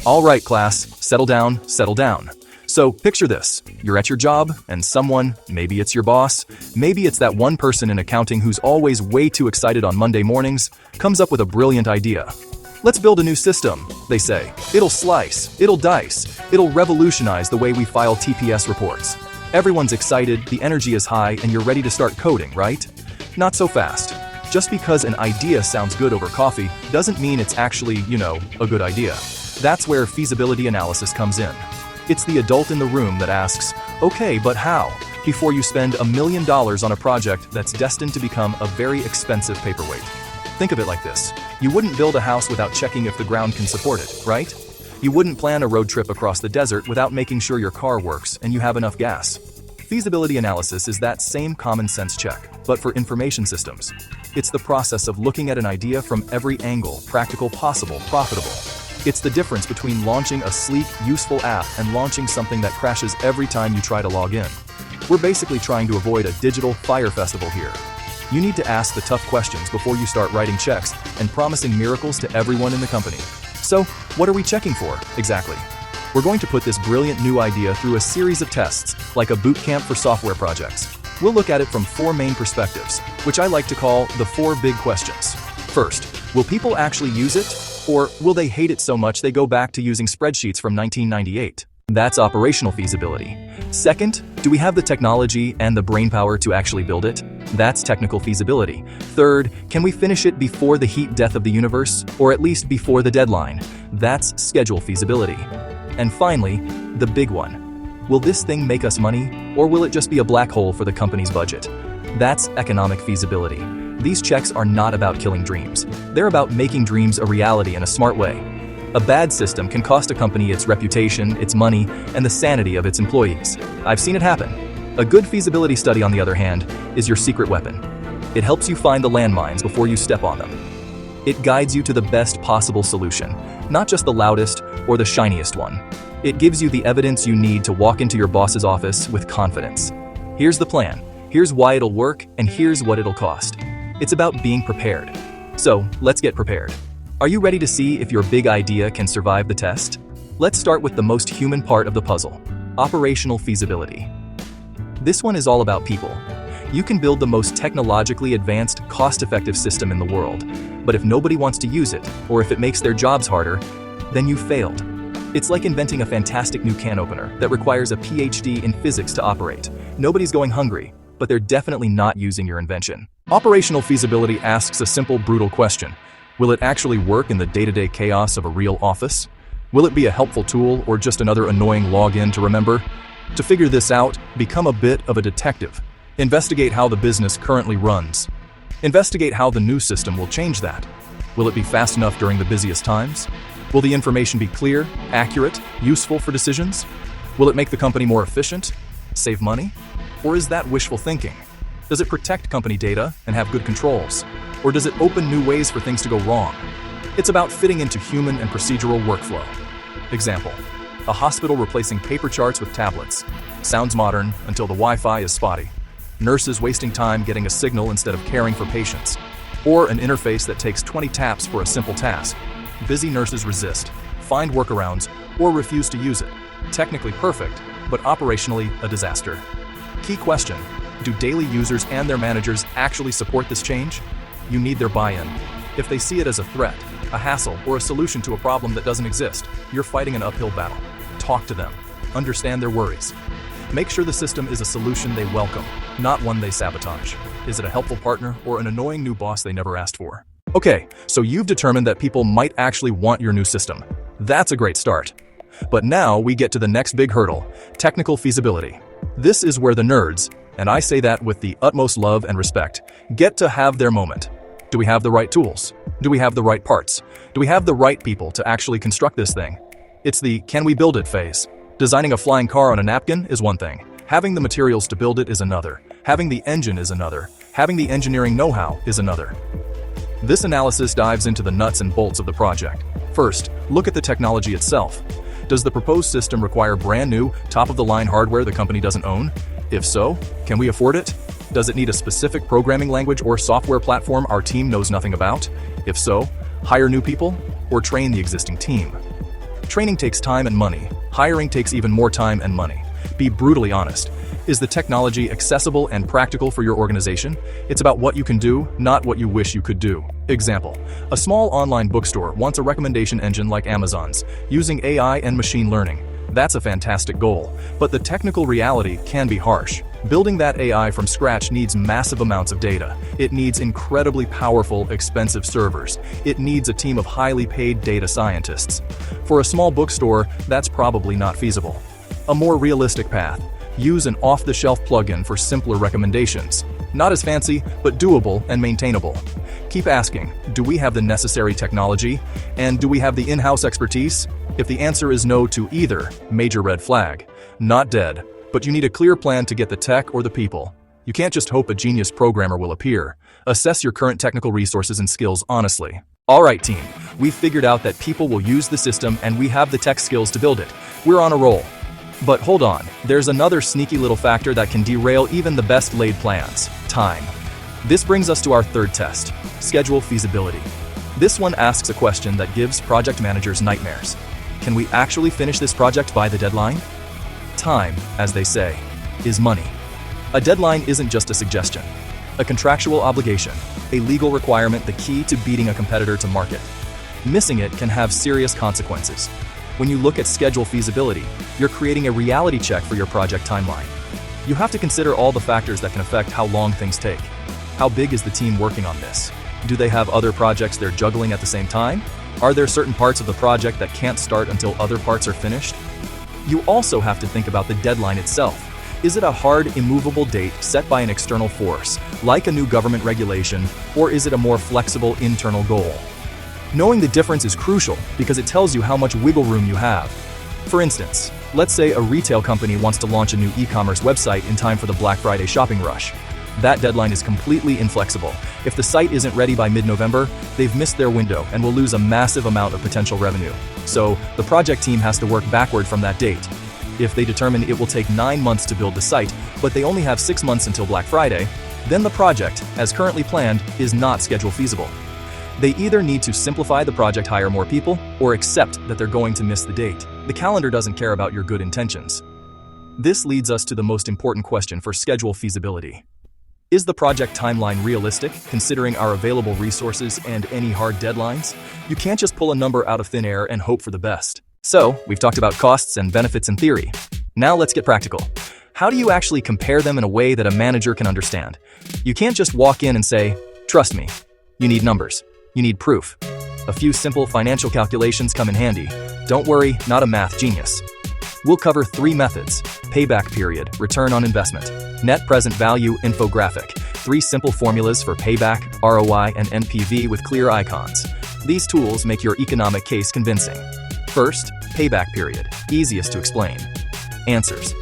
All right, class, settle down, settle down. So picture this, you're at your job and someone, maybe it's your boss, maybe it's that one person in accounting who's always way too excited on Monday mornings, comes up with a brilliant idea. Let's build a new system, they say. It'll slice, it'll dice, it'll revolutionize the way we file TPS reports. Everyone's excited, the energy is high, and you're ready to start coding, right? Not so fast. Just because an idea sounds good over coffee doesn't mean it's actually, a good idea. That's where feasibility analysis comes in. It's the adult in the room that asks, okay, but how? Before you spend $1 million on a project that's destined to become a very expensive paperweight. Think of it like this. You wouldn't build a house without checking if the ground can support it, right? You wouldn't plan a road trip across the desert without making sure your car works and you have enough gas. Feasibility analysis is that same common sense check, but for information systems. It's the process of looking at an idea from every angle, practical, possible, profitable. It's the difference between launching a sleek, useful app and launching something that crashes every time you try to log in. We're basically trying to avoid a digital fire festival here. You need to ask the tough questions before you start writing checks and promising miracles to everyone in the company. So, what are we checking for, exactly? We're going to put this brilliant new idea through a series of tests, like a boot camp for software projects. We'll look at it from 4 main perspectives, which I like to call the 4 big questions. First, will people actually use it? Or will they hate it so much they go back to using spreadsheets from 1998? That's operational feasibility. Second, do we have the technology and the brainpower to actually build it? That's technical feasibility. Third, can we finish it before the heat death of the universe, or at least before the deadline? That's schedule feasibility. And finally, the big one. Will this thing make us money, or will it just be a black hole for the company's budget? That's economic feasibility. These checks are not about killing dreams. They're about making dreams a reality in a smart way. A bad system can cost a company its reputation, its money, and the sanity of its employees. I've seen it happen. A good feasibility study, on the other hand, is your secret weapon. It helps you find the landmines before you step on them. It guides you to the best possible solution, not just the loudest or the shiniest one. It gives you the evidence you need to walk into your boss's office with confidence. Here's the plan, here's why it'll work, and here's what it'll cost. It's about being prepared. So, let's get prepared. Are you ready to see if your big idea can survive the test? Let's start with the most human part of the puzzle, operational feasibility. This one is all about people. You can build the most technologically advanced, cost-effective system in the world, but if nobody wants to use it, or if it makes their jobs harder, then you failed. It's like inventing a fantastic new can opener that requires a PhD in physics to operate. Nobody's going hungry, but they're definitely not using your invention. Operational feasibility asks a simple, brutal question. Will it actually work in the day-to-day chaos of a real office? Will it be a helpful tool or just another annoying login to remember? To figure this out, become a bit of a detective. Investigate how the business currently runs. Investigate how the new system will change that. Will it be fast enough during the busiest times? Will the information be clear, accurate, useful for decisions? Will it make the company more efficient? Save money? Or is that wishful thinking? Does it protect company data and have good controls? Or does it open new ways for things to go wrong? It's about fitting into human and procedural workflow. Example, a hospital replacing paper charts with tablets. Sounds modern until the Wi-Fi is spotty. Nurses wasting time getting a signal instead of caring for patients. Or an interface that takes 20 taps for a simple task. Busy nurses resist, find workarounds, or refuse to use it. Technically perfect, but operationally a disaster. Key question, do daily users and their managers actually support this change? You need their buy-in. If they see it as a threat, a hassle, or a solution to a problem that doesn't exist, you're fighting an uphill battle. Talk to them. Understand their worries. Make sure the system is a solution they welcome, not one they sabotage. Is it a helpful partner or an annoying new boss they never asked for? Okay, so you've determined that people might actually want your new system. That's a great start. But now we get to the next big hurdle, technical feasibility. This is where the nerds, and I say that with the utmost love and respect, get to have their moment. Do we have the right tools? Do we have the right parts? Do we have the right people to actually construct this thing? It's the can we build it phase. Designing a flying car on a napkin is one thing. Having the materials to build it is another. Having the engine is another. Having the engineering know-how is another. This analysis dives into the nuts and bolts of the project. First, look at the technology itself. Does the proposed system require brand new, top-of-the-line hardware the company doesn't own? If so, can we afford it? Does it need a specific programming language or software platform our team knows nothing about? If so, hire new people or train the existing team. Training takes time and money. Hiring takes even more time and money. Be brutally honest. Is the technology accessible and practical for your organization? It's about what you can do, not what you wish you could do. Example: a small online bookstore wants a recommendation engine like Amazon's, using AI and machine learning. That's a fantastic goal, but the technical reality can be harsh. Building that AI from scratch needs massive amounts of data. It needs incredibly powerful, expensive servers. It needs a team of highly paid data scientists. For a small bookstore, that's probably not feasible. A more realistic path: use an off-the-shelf plugin for simpler recommendations. Not as fancy, but doable and maintainable. Keep asking, do we have the necessary technology? And do we have the in-house expertise? If the answer is no to either, major red flag. Not dead, but you need a clear plan to get the tech or the people. You can't just hope a genius programmer will appear. Assess your current technical resources and skills honestly. All right, team, we've figured out that people will use the system and we have the tech skills to build it. We're on a roll. But hold on, there's another sneaky little factor that can derail even the best laid plans: time. This brings us to our third test: schedule feasibility. This one asks a question that gives project managers nightmares. Can we actually finish this project by the deadline? Time, as they say, is money. A deadline isn't just a suggestion. A contractual obligation, a legal requirement, the key to beating a competitor to market. Missing it can have serious consequences. When you look at schedule feasibility, you're creating a reality check for your project timeline. You have to consider all the factors that can affect how long things take. How big is the team working on this? Do they have other projects they're juggling at the same time? Are there certain parts of the project that can't start until other parts are finished? You also have to think about the deadline itself. Is it a hard, immovable date set by an external force, like a new government regulation, or is it a more flexible internal goal? Knowing the difference is crucial because it tells you how much wiggle room you have. For instance, let's say a retail company wants to launch a new e-commerce website in time for the Black Friday shopping rush. That deadline is completely inflexible. If the site isn't ready by mid-November, they've missed their window and will lose a massive amount of potential revenue. So, the project team has to work backward from that date. If they determine it will take 9 months to build the site, but they only have 6 months until Black Friday, then the project, as currently planned, is not schedule feasible. They either need to simplify the project, hire more people, or accept that they're going to miss the date. The calendar doesn't care about your good intentions. This leads us to the most important question for schedule feasibility. Is the project timeline realistic, considering our available resources and any hard deadlines? You can't just pull a number out of thin air and hope for the best. So, we've talked about costs and benefits in theory. Now let's get practical. How do you actually compare them in a way that a manager can understand? You can't just walk in and say, "Trust me." You need numbers. You need proof. A few simple financial calculations come in handy. Don't worry, not a math genius. We'll cover 3 methods: payback period, return on investment, net present value infographic. 3 simple formulas for payback, ROI, and NPV with clear icons. These tools make your economic case convincing. First, payback period, easiest to explain. Answers: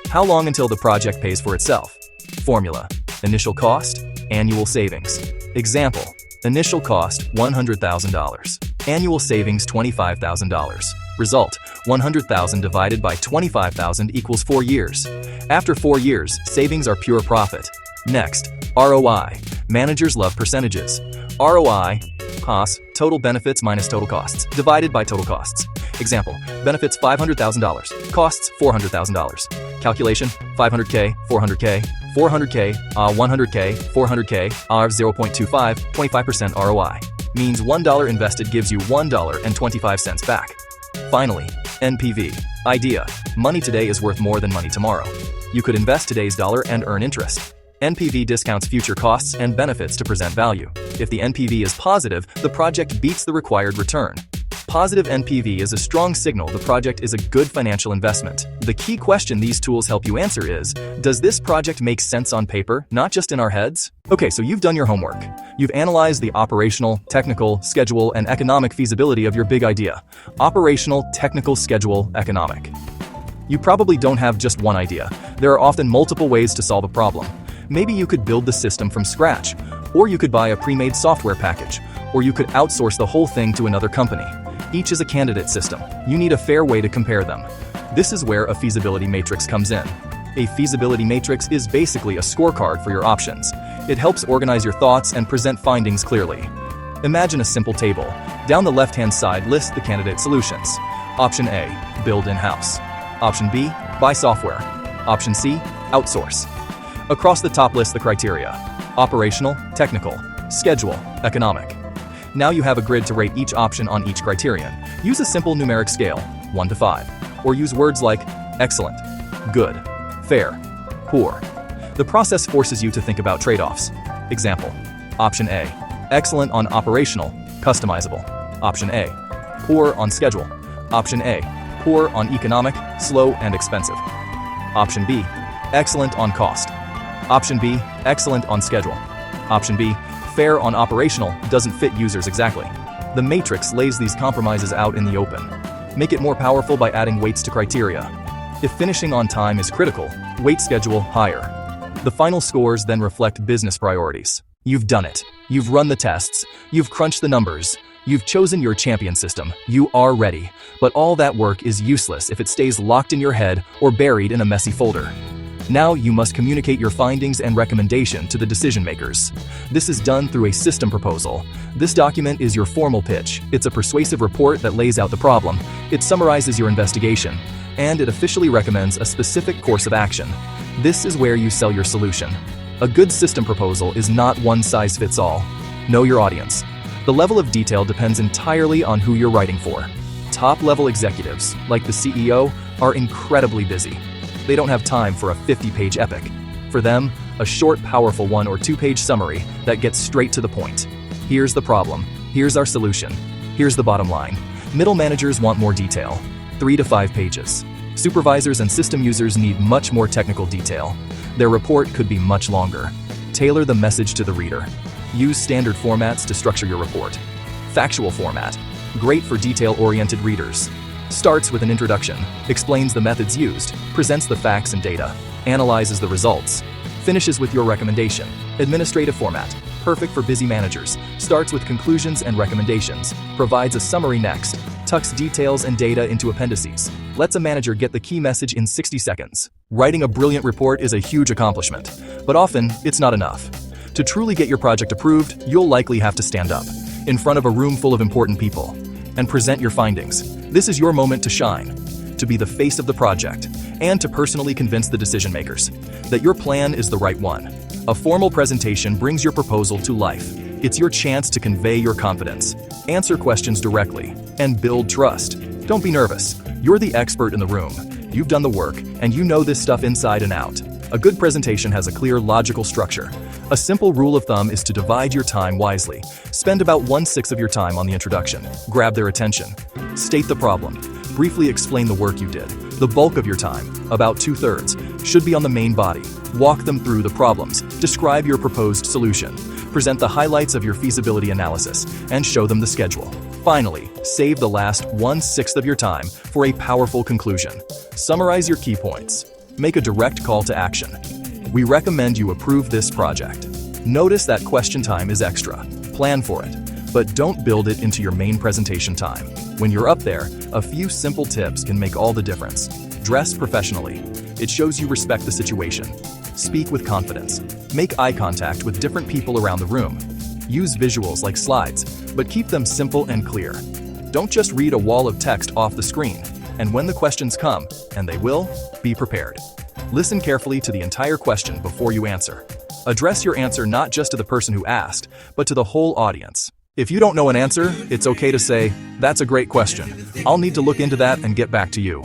how long until the project pays for itself? Formula: initial cost, annual savings. Example: initial cost $100,000. Annual savings $25,000. Result: 100,000 divided by 25,000 equals 4 years. After 4 years, savings are pure profit. Next, ROI. Managers love percentages. ROI, costs, total benefits minus total costs, divided by total costs. Example: benefits $500,000, costs $400,000. Calculation: 500K, 400K, 400K, 100K, 400K, 0.25, 25% ROI. Means $1 invested gives you $1.25 back. Finally, NPV. Idea: money today is worth more than money tomorrow. You could invest today's dollar and earn interest. NPV discounts future costs and benefits to present value. If the NPV is positive, the project beats the required return. Positive NPV is a strong signal the project is a good financial investment. The key question these tools help you answer is, does this project make sense on paper, not just in our heads? Okay, so you've done your homework. You've analyzed the operational, technical, schedule, and economic feasibility of your big idea. Operational, technical, schedule, economic. You probably don't have just one idea. There are often multiple ways to solve a problem. Maybe you could build the system from scratch, or you could buy a pre-made software package, or you could outsource the whole thing to another company. Each is a candidate system. You need a fair way to compare them. This is where a feasibility matrix comes in. A feasibility matrix is basically a scorecard for your options. It helps organize your thoughts and present findings clearly. Imagine a simple table. Down the left-hand side lists the candidate solutions. Option A, build in-house. Option B, buy software. Option C, outsource. Across the top list the criteria: operational, technical, schedule, economic. Now you have a grid to rate each option on each criterion. Use a simple numeric scale, 1 to 5, or use words like excellent, good, fair, poor. The process forces you to think about trade-offs. Example: Option A, excellent on operational, customizable. Option A, poor on schedule. Option A, poor on economic, slow and expensive. Option B, excellent on cost. Option B, excellent on schedule. Option B, fair on operational, doesn't fit users exactly. The matrix lays these compromises out in the open. Make it more powerful by adding weights to criteria. If finishing on time is critical, weight schedule higher. The final scores then reflect business priorities. You've done it. You've run the tests. You've crunched the numbers. You've chosen your champion system. You are ready. But all that work is useless if it stays locked in your head or buried in a messy folder. Now you must communicate your findings and recommendation to the decision makers. This is done through a system proposal. This document is your formal pitch. It's a persuasive report that lays out the problem. It summarizes your investigation, and it officially recommends a specific course of action. This is where you sell your solution. A good system proposal is not one size fits all. Know your audience. The level of detail depends entirely on who you're writing for. Top-level executives, like the CEO, are incredibly busy. They don't have time for a 50-page epic. For them, a short, powerful 1 or 2-page summary that gets straight to the point. Here's the problem. Here's our solution. Here's the bottom line. Middle managers want more detail, 3 to 5 pages. Supervisors and system users need much more technical detail. Their report could be much longer. Tailor the message to the reader. Use standard formats to structure your report. Factual format, great for detail-oriented readers. Starts with an introduction, explains the methods used, presents the facts and data, analyzes the results, finishes with your recommendation. Administrative format, perfect for busy managers, starts with conclusions and recommendations, provides a summary next, tucks details and data into appendices, lets a manager get the key message in 60 seconds. Writing a brilliant report is a huge accomplishment, but often it's not enough. To truly get your project approved, you'll likely have to stand up in front of a room full of important people and present your findings. This is your moment to shine, to be the face of the project, and to personally convince the decision makers that your plan is the right one. A formal presentation brings your proposal to life. It's your chance to convey your confidence, answer questions directly, and build trust. Don't be nervous. You're the expert in the room. You've done the work, and you know this stuff inside and out. A good presentation has a clear, logical structure. A simple rule of thumb is to divide your time wisely. Spend about 1/6 of your time on the introduction. Grab their attention. State the problem. Briefly explain the work you did. The bulk of your time, about 2/3, should be on the main body. Walk them through the problems. Describe your proposed solution. Present the highlights of your feasibility analysis, and show them the schedule. Finally, save the last 1/6 of your time for a powerful conclusion. Summarize your key points. Make a direct call to action. We recommend you approve this project. Notice that question time is extra. Plan for it, but don't build it into your main presentation time. When you're up there, a few simple tips can make all the difference. Dress professionally. It shows you respect the situation. Speak with confidence. Make eye contact with different people around the room. Use visuals like slides, but keep them simple and clear. Don't just read a wall of text off the screen. And when the questions come, and they will, be prepared. Listen carefully to the entire question before you answer. Address your answer not just to the person who asked, but to the whole audience. If you don't know an answer, it's okay to say, "That's a great question. I'll need to look into that and get back to you."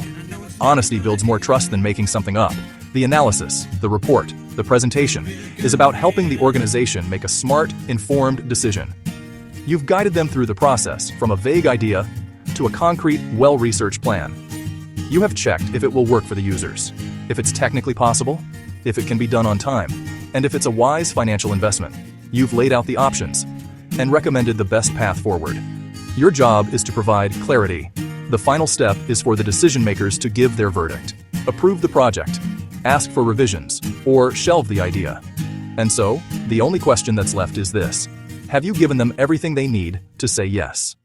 Honesty builds more trust than making something up. The analysis, the report, the presentation is about helping the organization make a smart, informed decision. You've guided them through the process from a vague idea to a concrete, well-researched plan. You have checked if it will work for the users, if it's technically possible, if it can be done on time, and if it's a wise financial investment. You've laid out the options and recommended the best path forward. Your job is to provide clarity. The final step is for the decision makers to give their verdict. Approve the project, ask for revisions, or shelve the idea. And so, the only question that's left is this: have you given them everything they need to say yes?